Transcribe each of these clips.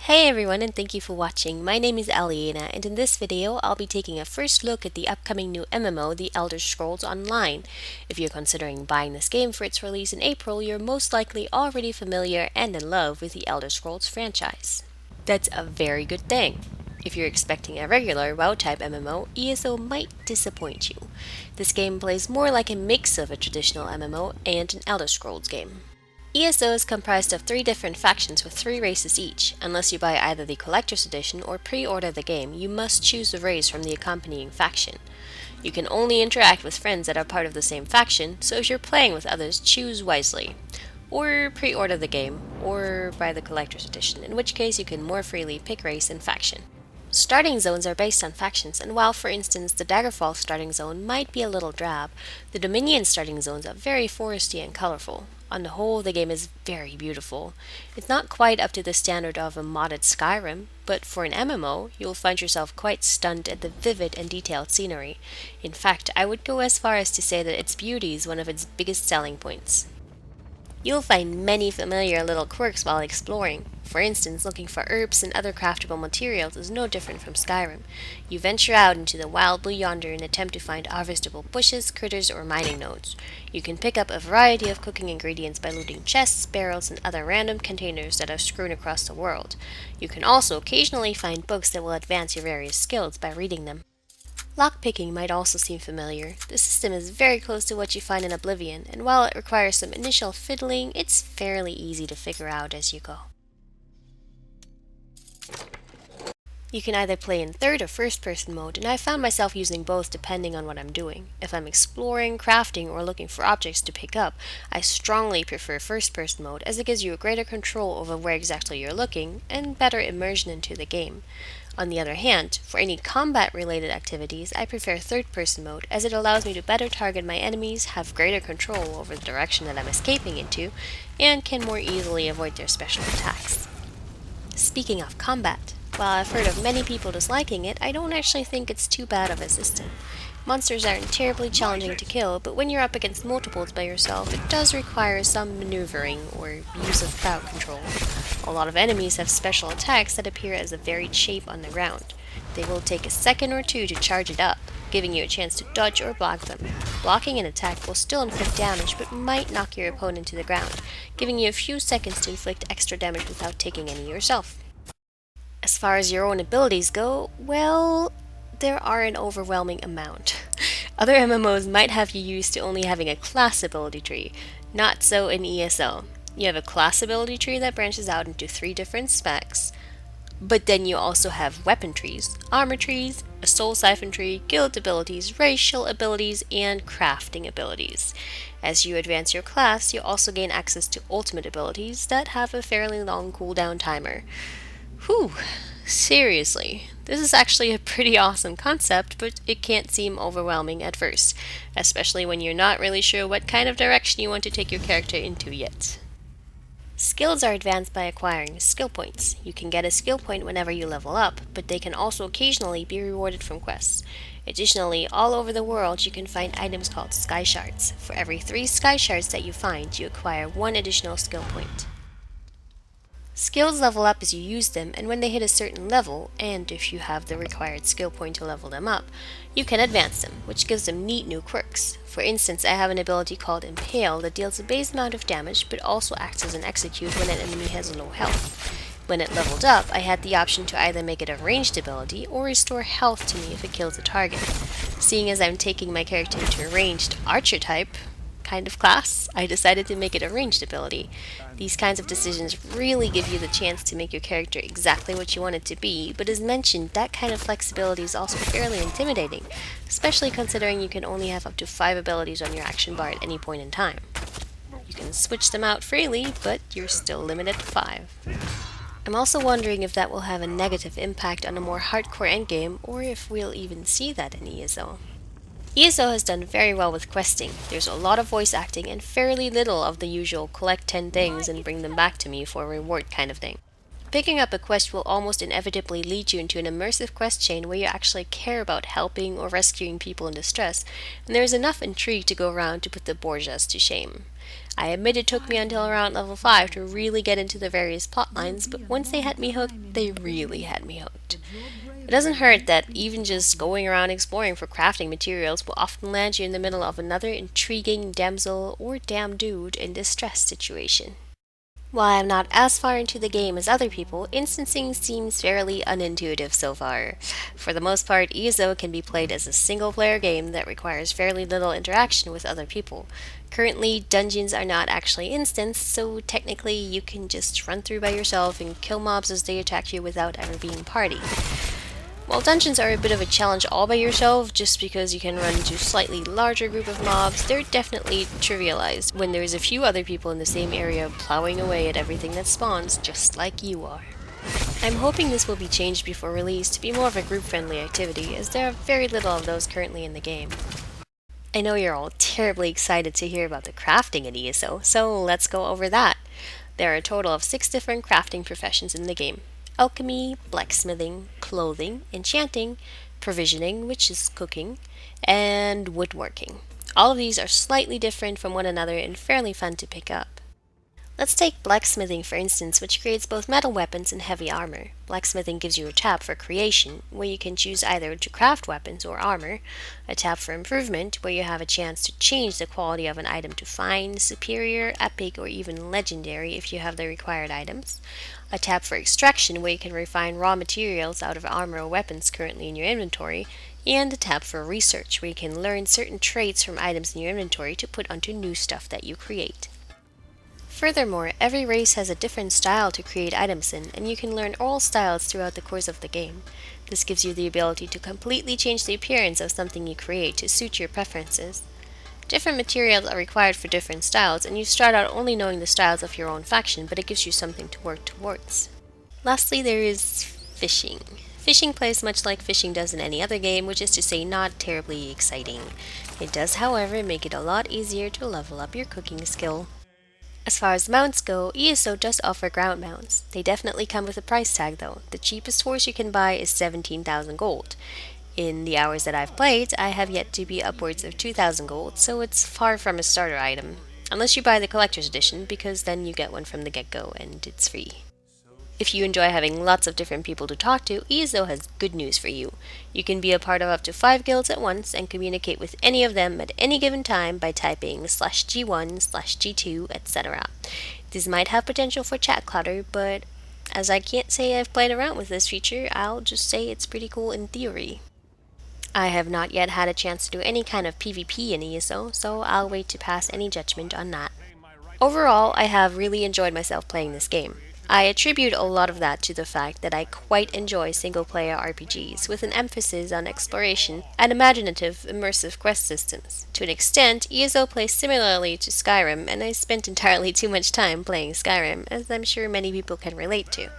Hey everyone, and thank you for watching. My name is Aliena, and in this video I'll be taking a first look at the upcoming new MMO, The Elder Scrolls Online. If you're considering buying this game for its release in April, you're most likely already familiar and in love with the Elder Scrolls franchise. That's a very good thing. If you're expecting a regular WoW-type MMO, ESO might disappoint you. This game plays more like a mix of a traditional MMO and an Elder Scrolls game. ESO is comprised of 3 different factions with 3 races each. Unless you buy either the Collector's Edition or pre-order the game, you must choose a race from the accompanying faction. You can only interact with friends that are part of the same faction, so if you're playing with others, choose wisely. Or pre-order the game, or buy the Collector's Edition, in which case you can more freely pick race and faction. Starting zones are based on factions, and while, for instance, the Daggerfall starting zone might be a little drab, the Dominion starting zones are very foresty and colorful. On the whole, the game is very beautiful. It's not quite up to the standard of a modded Skyrim, but for an MMO, you'll find yourself quite stunned at the vivid and detailed scenery. In fact, I would go as far as to say that its beauty is one of its biggest selling points. You'll find many familiar little quirks while exploring. For instance, looking for herbs and other craftable materials is no different from Skyrim. You venture out into the wild blue yonder and attempt to find harvestable bushes, critters, or mining nodes. You can pick up a variety of cooking ingredients by looting chests, barrels, and other random containers that are strewn across the world. You can also occasionally find books that will advance your various skills by reading them. Lockpicking might also seem familiar. The system is very close to what you find in Oblivion, and while it requires some initial fiddling, it's fairly easy to figure out as you go. You can either play in third or first person mode, and I found myself using both depending on what I'm doing. If I'm exploring, crafting, or looking for objects to pick up, I strongly prefer first person mode as it gives you a greater control over where exactly you're looking and better immersion into the game. On the other hand, for any combat related activities, I prefer third person mode as it allows me to better target my enemies, have greater control over the direction that I'm escaping into, and can more easily avoid their special attacks. Speaking of combat, while I've heard of many people disliking it, I don't actually think it's too bad of a system. Monsters aren't terribly challenging to kill, but when you're up against multiples by yourself, it does require some maneuvering or use of crowd control. A lot of enemies have special attacks that appear as a varied shape on the ground. They will take a second or two to charge it up, giving you a chance to dodge or block them. Blocking an attack will still inflict damage, but might knock your opponent to the ground, giving you a few seconds to inflict extra damage without taking any yourself. As far as your own abilities go, well, there are an overwhelming amount. Other MMOs might have you used to only having a class ability tree. Not so in ESO. You have a class ability tree that branches out into 3 different specs, but then you also have weapon trees, armor trees, a soul siphon tree, guild abilities, racial abilities, and crafting abilities. As you advance your class, you also gain access to ultimate abilities that have a fairly long cooldown timer. Whew, seriously, this is actually a pretty awesome concept, but it can't seem overwhelming at first, especially when you're not really sure what kind of direction you want to take your character into yet. Skills are advanced by acquiring skill points. You can get a skill point whenever you level up, but they can also occasionally be rewarded from quests. Additionally, all over the world you can find items called sky shards. For every 3 sky shards that you find, you acquire 1 additional skill point. Skills level up as you use them, and when they hit a certain level, and if you have the required skill point to level them up, you can advance them, which gives them neat new quirks. For instance, I have an ability called Impale that deals a base amount of damage, but also acts as an execute when an enemy has low health. When it leveled up, I had the option to either make it a ranged ability or restore health to me if it kills a target. Seeing as I'm taking my character into a ranged archer type kind of class, I decided to make it a ranged ability. These kinds of decisions really give you the chance to make your character exactly what you want it to be, but as mentioned, that kind of flexibility is also fairly intimidating, especially considering you can only have up to 5 abilities on your action bar at any point in time. You can switch them out freely, but you're still limited to 5. I'm also wondering if that will have a negative impact on a more hardcore endgame, or if we'll even see that in ESO. ESO has done very well with questing. There's a lot of voice acting and fairly little of the usual collect 10 things and bring them back to me for a reward kind of thing. Picking up a quest will almost inevitably lead you into an immersive quest chain where you actually care about helping or rescuing people in distress, and there is enough intrigue to go around to put the Borgias to shame. I admit it took me until around level 5 to really get into the various plot lines, but once they had me hooked, they really had me hooked. It doesn't hurt that even just going around exploring for crafting materials will often land you in the middle of another intriguing damsel or damn dude in distress situation. While I am not as far into the game as other people, instancing seems fairly unintuitive so far. For the most part, ESO can be played as a single player game that requires fairly little interaction with other people. Currently, dungeons are not actually instanced, so technically you can just run through by yourself and kill mobs as they attack you without ever being party. While dungeons are a bit of a challenge all by yourself, just because you can run into a slightly larger group of mobs, they're definitely trivialized when there's a few other people in the same area plowing away at everything that spawns, just like you are. I'm hoping this will be changed before release to be more of a group-friendly activity, as there are very little of those currently in the game. I know you're all terribly excited to hear about the crafting in ESO, so let's go over that. There are a total of 6 different crafting professions in the game: alchemy, blacksmithing, clothing, enchanting, provisioning, which is cooking, and woodworking. All of these are slightly different from one another and fairly fun to pick up. Let's take blacksmithing for instance, which creates both metal weapons and heavy armor. Blacksmithing gives you a tab for creation, where you can choose either to craft weapons or armor, a tab for improvement, where you have a chance to change the quality of an item to fine, superior, epic, or even legendary if you have the required items, a tab for extraction, where you can refine raw materials out of armor or weapons currently in your inventory, and a tab for research, where you can learn certain traits from items in your inventory to put onto new stuff that you create. Furthermore, every race has a different style to create items in, and you can learn all styles throughout the course of the game. This gives you the ability to completely change the appearance of something you create to suit your preferences. Different materials are required for different styles, and you start out only knowing the styles of your own faction, but it gives you something to work towards. Lastly, there is fishing. Fishing plays much like fishing does in any other game, which is to say not terribly exciting. It does, however, make it a lot easier to level up your cooking skill. As far as mounts go, ESO does offer ground mounts. They definitely come with a price tag though. The cheapest horse you can buy is 17,000 gold. In the hours that I've played, I have yet to be upwards of 2,000 gold, so it's far from a starter item. Unless you buy the collector's edition, because then you get one from the get-go and it's free. If you enjoy having lots of different people to talk to, ESO has good news for you. You can be a part of up to 5 guilds at once and communicate with any of them at any given time by typing /G1/G2, etc. This might have potential for chat clutter, but as I can't say I've played around with this feature, I'll just say it's pretty cool in theory. I have not yet had a chance to do any kind of PvP in ESO, so I'll wait to pass any judgment on that. Overall, I have really enjoyed myself playing this game. I attribute a lot of that to the fact that I quite enjoy single-player RPGs with an emphasis on exploration and imaginative, immersive quest systems. To an extent, ESO plays similarly to Skyrim, and I spent entirely too much time playing Skyrim, as I'm sure many people can relate to.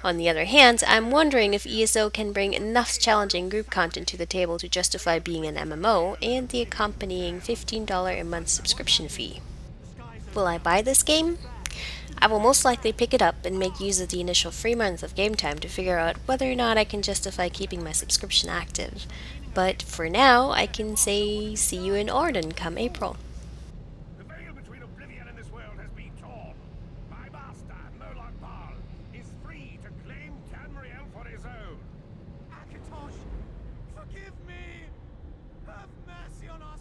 On the other hand, I'm wondering if ESO can bring enough challenging group content to the table to justify being an MMO and the accompanying $15 a month subscription fee. Will I buy this game? I will most likely pick it up and make use of the initial free month of game time to figure out whether or not I can justify keeping my subscription active. But for now, I can say see you in Orden come April. The veil between oblivion and this world has been torn. My master, Moloch Baal, is free to claim Tamriel for his own. Akatosh, forgive me! Have mercy on us!